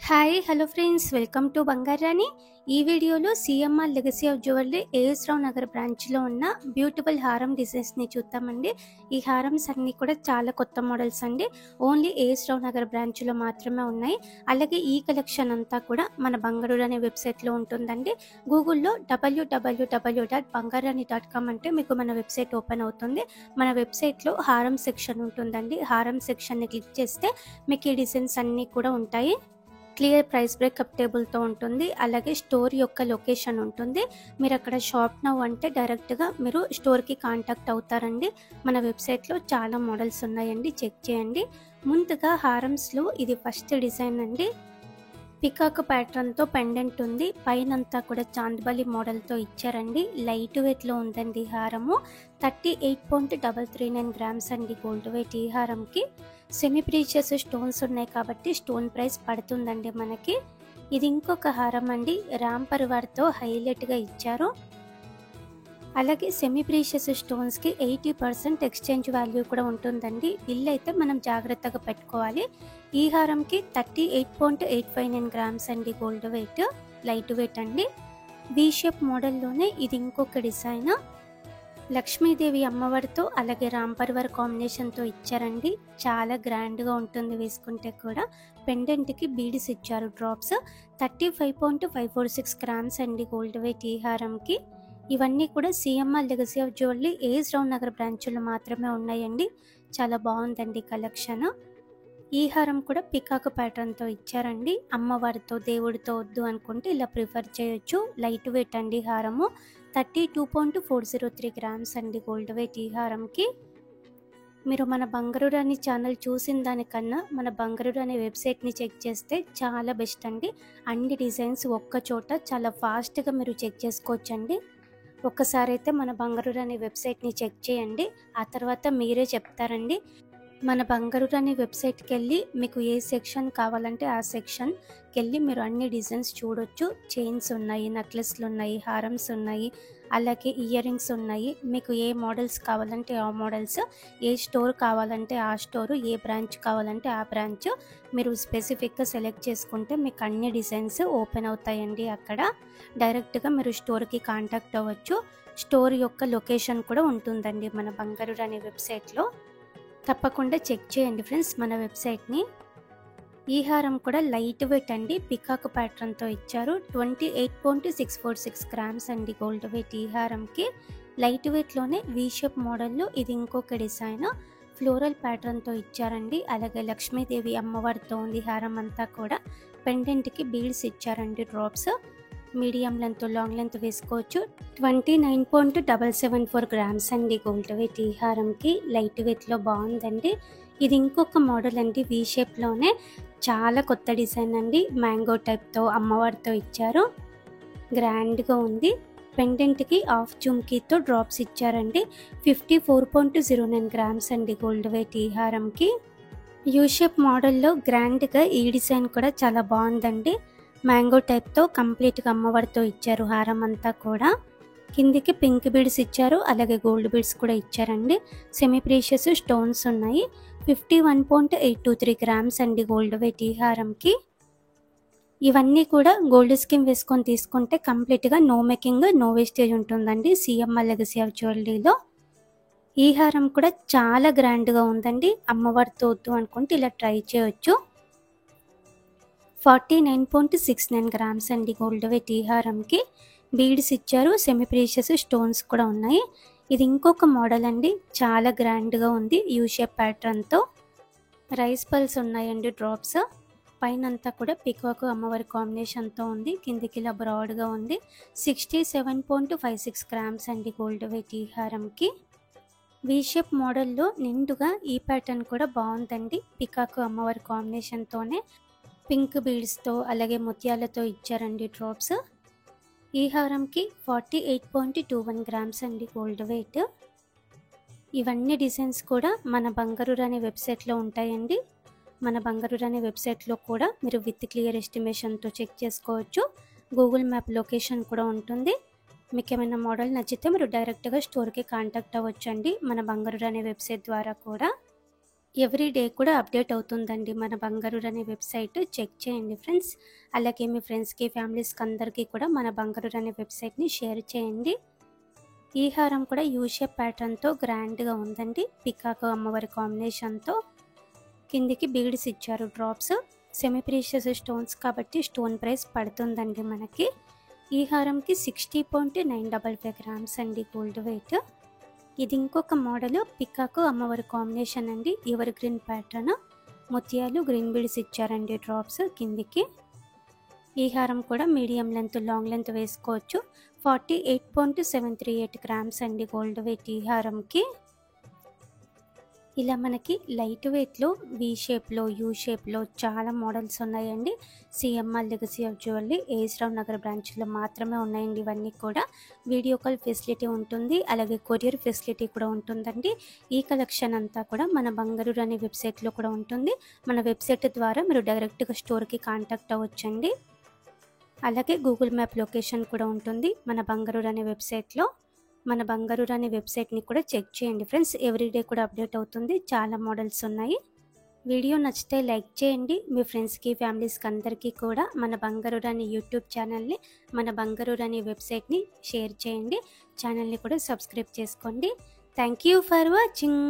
Hi hello friends, welcome to Bangarani. ఈ వీడియోలో CMR legacy of jewellery AS Rao Nagar బ్రాంచ్లో ఉన్న బ్యూటిఫుల్ హారం డిజైన్స్ని చూద్దామండి. ఈ హారమ్స్ అన్నీ కూడా చాలా కొత్త మోడల్స్ అండి. ఓన్లీ ఏఎస్ రావు నగర్ బ్రాంచ్లో మాత్రమే ఉన్నాయి. అలాగే ఈ కలెక్షన్ అంతా కూడా మన బంగారు అనే వెబ్సైట్లో ఉంటుందండి. గూగుల్లో www.bangarani.com అంటే మీకు మన వెబ్సైట్ ఓపెన్ అవుతుంది. మన వెబ్సైట్లో హారం సెక్షన్ ఉంటుందండి. హారం సెక్షన్ని క్లిక్ చేస్తే మీకు ఈ డిజైన్స్ అన్నీ కూడా ఉంటాయి. క్లియర్ ప్రైస్ బ్రేకప్ టేబుల్తో ఉంటుంది. అలాగే స్టోర్ యొక్క లొకేషన్ ఉంటుంది. మీరు అక్కడ షాప్ నౌ అంటే డైరెక్ట్గా మీరు స్టోర్కి కాంటాక్ట్ అవుతారండి. మన వెబ్సైట్లో చాలా మోడల్స్ ఉన్నాయండి, చెక్ చేయండి. ముందుగా హారమ్స్లో ఇది ఫస్ట్ డిజైన్ అండి. పికాక్ ప్యాటర్న్తో పెండెంట్ ఉంది. పైనంతా కూడా చాంద్బలి మోడల్తో ఇచ్చారండి. లైట్ వెయిట్లో ఉందండి హారము. 38.339 గ్రామ్స్ అండి గోల్డ్ వెయిట్. ఈ హారంకి సెమీ ప్రీషియస్ స్టోన్స్ ఉన్నాయి కాబట్టి స్టోన్ ప్రైస్ పడుతుందండి మనకి. ఇది ఇంకొక హారం అండి, రామ్ పరివార్తో హైలైట్గా ఇచ్చారు. అలాగే సెమీ ప్రీషియస్ స్టోన్స్కి 80% ఎక్స్చేంజ్ వాల్యూ కూడా ఉంటుందండి. బిల్ అయితే మనం జాగ్రత్తగా పెట్టుకోవాలి. ఈ హారంకి 38.859 గ్రామ్స్ అండి గోల్డ్ వెయిట్. లైట్ వెయిట్ అండి. వి షేప్ మోడల్లోనే ఇది ఇంకొక డిజైన్. లక్ష్మీదేవి అమ్మవారితో అలాగే రామ్ పరివార్ కాంబినేషన్తో ఇచ్చారండి. చాలా గ్రాండ్గా ఉంటుంది వేసుకుంటే కూడా. పెండెంట్కి బీడ్స్ ఇచ్చారు, డ్రాప్స్. 35.546 గ్రామ్స్ అండి గోల్డ్ వెయిట్ ఈ హారంకి. ఇవన్నీ కూడా CMR legacy of jewellery AS Rao Nagar బ్రాంచ్లో మాత్రమే ఉన్నాయండి. చాలా బాగుందండి కలెక్షన్. ఈ హారం కూడా పికాక్ ప్యాటర్న్తో ఇచ్చారండి. అమ్మవారితో దేవుడితో వద్దు అనుకుంటే ఇలా ప్రిఫర్ చేయొచ్చు. లైట్ వెయిట్ అండి హారము. 32.403 గ్రామ్స్ అండి గోల్డ్ వెయిట్ ఈ హారంకి. మీరు మన బంగారు రాణి ఛానల్ చూసిన దానికన్నా మన బంగారు రాణి వెబ్సైట్ని చెక్ చేస్తే చాలా బెస్ట్ అండి. అన్ని డిజైన్స్ ఒక్క చోట చాలా ఫాస్ట్గా మీరు చెక్ చేసుకోవచ్చండి. ఒక్కసారి అయితే మన బంగారు రాణి వెబ్సైట్ని చెక్ చేయండి. ఆ తర్వాత మీరే చెప్తారండి. మన బంగారు రాణి వెబ్సైట్కి వెళ్ళి మీకు ఏ సెక్షన్ కావాలంటే ఆ సెక్షన్కి వెళ్ళి మీరు అన్ని డిజైన్స్ చూడొచ్చు. చైన్స్ ఉన్నాయి, నెక్లెస్లు ఉన్నాయి, హారమ్స్ ఉన్నాయి, అలాగే ఇయర్ రింగ్స్ ఉన్నాయి. మీకు ఏ మోడల్స్ కావాలంటే ఆ మోడల్స్, ఏ స్టోర్ కావాలంటే ఆ స్టోరు, ఏ బ్రాంచ్ కావాలంటే ఆ బ్రాంచ్ మీరు స్పెసిఫిక్గా సెలెక్ట్ చేసుకుంటే మీకు అన్ని డిజైన్స్ ఓపెన్ అవుతాయండి. అక్కడ డైరెక్ట్గా మీరు స్టోర్కి కాంటాక్ట్ అవ్వచ్చు. స్టోర్ యొక్క లొకేషన్ కూడా ఉంటుందండి మన బంగారు రాణి వెబ్సైట్లో. తప్పకుండా చెక్ చేయండి ఫ్రెండ్స్ మన వెబ్సైట్ని. ఈ హారం కూడా లైట్ వెయిట్ అండి, పికాక్ ప్యాటర్న్తో ఇచ్చారు. 28.646 గ్రామ్స్ అండి గోల్డ్ వెయిట్ ఈ హారంకి. లైట్ వెయిట్లోనే వి షేప్ మోడల్లో ఇది ఇంకొక డిజైన్. ఫ్లోరల్ ప్యాటర్న్తో ఇచ్చారండి. అలాగే లక్ష్మీదేవి అమ్మవారితో ఉంది హారం అంతా కూడా. పెండెంట్కి బీడ్స్ ఇచ్చారండి, drops. Medium length, long length వేసుకోవచ్చు. 29.774 గ్రామ్స్ అండి గోల్డ్ వెయిట్ ఈ హారంకి. లైట్ వెయిట్లో బాగుందండి. ఇది ఇంకొక మోడల్ అండి, వి షేప్లోనే చాలా కొత్త డిజైన్ అండి. మ్యాంగో టైప్తో అమ్మవారితో ఇచ్చారు. గ్రాండ్గా ఉంది. పెండెంట్కి హాఫ్ జుమ్కీతో డ్రాప్స్ ఇచ్చారండి. 54.09 గ్రామ్స్ అండి గోల్డ్ వెయిట్ ఈ హారంకి. యూ షేప్ మోడల్లో గ్రాండ్గా ఈ డిజైన్ కూడా చాలా బాగుందండి. మ్యాంగో టైప్తో కంప్లీట్గా అమ్మవారితో ఇచ్చారు హారం అంతా కూడా. కిందికి పింక్ బీడ్స్ ఇచ్చారు, అలాగే గోల్డ్ బీడ్స్ కూడా ఇచ్చారండి. సెమీ ప్రీషియస్ స్టోన్స్ ఉన్నాయి. 51.823 గ్రామ్స్ అండి గోల్డ్ వెయిట్ ఈ హారంకి. ఇవన్నీ కూడా గోల్డ్ స్కీమ్ వేసుకొని తీసుకుంటే కంప్లీట్గా నో మేకింగ్, నో వేస్టేజ్ ఉంటుందండి సిఎంఆర్ లెగసీ ఆఫ్ జ్యువెలరీలో. ఈ హారం కూడా చాలా గ్రాండ్గా ఉందండి. అమ్మవారితో వద్దు అనుకుంటే ఇలా ట్రై చేయొచ్చు. 49.69 గ్రామ్స్ అండి గోల్డ్ వెయిట్ ఈ హారంకి. బీడ్స్ ఇచ్చారు, సెమీ ప్రీషియస్ స్టోన్స్ కూడా ఉన్నాయి. ఇది ఇంకొక మోడల్ అండి, చాలా గ్రాండ్గా ఉంది. యూ షేప్ ప్యాటర్న్తో రైస్ పల్స్ ఉన్నాయండి, డ్రాప్స్. పైన అంతా కూడా పికాక్ అమ్మవారి కాంబినేషన్తో ఉంది. కిందికి ఇలా బ్రాడ్గా ఉంది. 67.56 గ్రామ్స్ అండి గోల్డ్ వెయిట్ ఈ హారంకి. వి షేప్ మోడల్లో నిండుగా ఈ ప్యాటర్న్ కూడా బాగుందండి. పికాక్ అమ్మవారి కాంబినేషన్తోనే పింక్ బీడ్స్తో అలాగే ముత్యాలతో ఇచ్చారండి డ్రాప్స్. ఈ హారంకి 48.21 గ్రామ్స్ అండి గోల్డ్ వెయిట్. ఇవన్నీ డిజైన్స్ కూడా మన బంగారు రాణి వెబ్సైట్లో ఉంటాయండి. మన బంగారు రాణి వెబ్సైట్లో కూడా మీరు విత్ క్లియర్ ఎస్టిమేషన్తో చెక్ చేసుకోవచ్చు. గూగుల్ మ్యాప్ లొకేషన్ కూడా ఉంటుంది. మీకు ఏమైనా మోడల్ నచ్చితే మీరు డైరెక్ట్గా స్టోర్కి కాంటాక్ట్ అవ్వచ్చు అండి మన బంగారు రాణి వెబ్సైట్ ద్వారా కూడా. ఎవ్రీ డే కూడా అప్డేట్ అవుతుందండి మన బంగారు అనే వెబ్సైట్. చెక్ చేయండి ఫ్రెండ్స్. అలాగే మీ ఫ్రెండ్స్కి ఫ్యామిలీస్కి అందరికీ కూడా మన బంగారు అనే వెబ్సైట్ని షేర్ చేయండి. ఈ హారం కూడా యూ షేప్ ప్యాటర్న్తో గ్రాండ్గా ఉందండి. పికాక్ అమ్మవారి కాంబినేషన్తో కిందికి బీడ్స్ ఇచ్చారు డ్రాప్స్. సెమీ ప్రీషియస్ స్టోన్స్ కాబట్టి స్టోన్ ప్రైస్ పడుతుందండి మనకి. ఈ హారంకి 60.955 గ్రామ్స్ అండి గోల్డ్ వెయిట్. ఇది ఇంకొక మోడల్ పికాక్ అమ్మవారి కాంబినేషన్ అండి. ఎవర్ గ్రీన్ ప్యాటర్న్, ముత్యాలు గ్రీన్ బీడ్స్ ఇచ్చారండి డ్రాప్స్ కిందికి. ఈ హారం కూడా మీడియం లెంత్ లాంగ్ లెంత్ వేసుకోవచ్చు. 48.738 గ్రామ్స్ అండి గోల్డ్ వెయిట్ ఈ హారంకి. ఇలా మనకి లైట్ వెయిట్లో వి షేప్లో యూ షేప్లో చాలా మోడల్స్ ఉన్నాయండి. CMR legacy of jewellery AS Rao Nagar బ్రాంచ్లో మాత్రమే ఉన్నాయండి. ఇవన్నీ కూడా వీడియో కాల్ ఫెసిలిటీ ఉంటుంది, అలాగే కొరియర్ ఫెసిలిటీ కూడా ఉంటుందండి. ఈ కలెక్షన్ అంతా కూడా మన బంగారు అనే వెబ్సైట్లో కూడా ఉంటుంది. మన వెబ్సైట్ ద్వారా మీరు డైరెక్ట్గా స్టోర్కి కాంటాక్ట్ అవ్వచ్చండి. అలాగే గూగుల్ మ్యాప్ లొకేషన్ కూడా ఉంటుంది మన బంగారు అనే వెబ్సైట్లో. మన బంగారు అనే వెబ్సైట్ని కూడా చెక్ చేయండి ఫ్రెండ్స్. ఎవ్రీడే కూడా అప్డేట్ అవుతుంది, చాలా మోడల్స్ ఉన్నాయి. వీడియో నచ్చితే లైక్ చేయండి. మీ ఫ్రెండ్స్కి ఫ్యామిలీస్కి అందరికీ కూడా మన బంగారు అనే యూట్యూబ్ ఛానల్ని, మన బంగారు అనే వెబ్సైట్ని షేర్ చేయండి. ఛానల్ని కూడా సబ్స్క్రైబ్ చేసుకోండి. Thank you for watching.